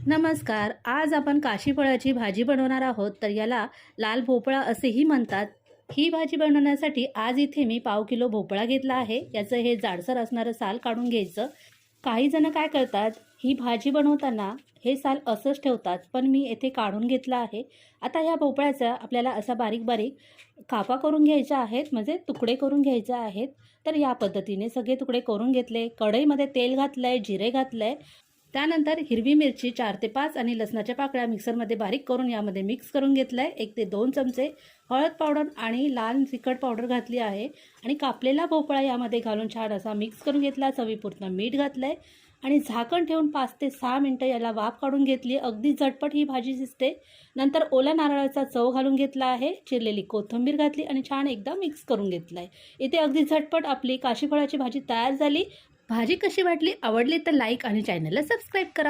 नमस्कार. आज आपण काशी फळाची भाजी बनवणार आहोत. तर याला लाल भोपळा असेही म्हणतात. ही भाजी बनवण्यासाठी आज इथे मी पाव किलो भोपळा घेतला आहे. याचं हे जाडसर असणारं साल काढून घ्यायचं. काही जण काय करतात, ही भाजी बनवताना हे साल असंच ठेवतात, पण मी येथे काढून घेतलं आहे. आता ह्या भोपळ्याचा आपल्याला असा बारीक बारीक कापा करून घ्यायचा आहेत, म्हणजे तुकडे करून घ्यायचे आहेत. तर या पद्धतीने सगळे तुकडे करून घेतले. कढईमध्ये तेल घातलंय, जिरे घातलंय. त्यानंतर हिरवी मिरची 4 ते 5 आणि लसणाच्या पाकळ्या मिक्सरमध्ये बारीक करून यामध्ये मिक्स करून घेतलं आहे. 1 ते 2 चमचे हळद पावडर आणि लाल तिखट पावडर घातली आहे आणि कापलेला भोपळा यामध्ये घालून छान असा मिक्स करून घेतला. चवीपुरतं मीठ घातलं आहे आणि झाकण ठेवून 5 ते 6 मिनटं याला वाफ काढून घेतली. अगदी झटपट ही भाजी शिजते. नंतर ओल्या नारळाचा चव घालून घेतला आहे, चिरलेली कोथिंबीर घातली आणि छान एकदा मिक्स करून घेतलं आहे. इथे अगदी झटपट आपली काशी फळाची भाजी तयार झाली. भाजी कशी वाटली, आवडली तर लाईक आणि चॅनलला सबस्क्राईब करा.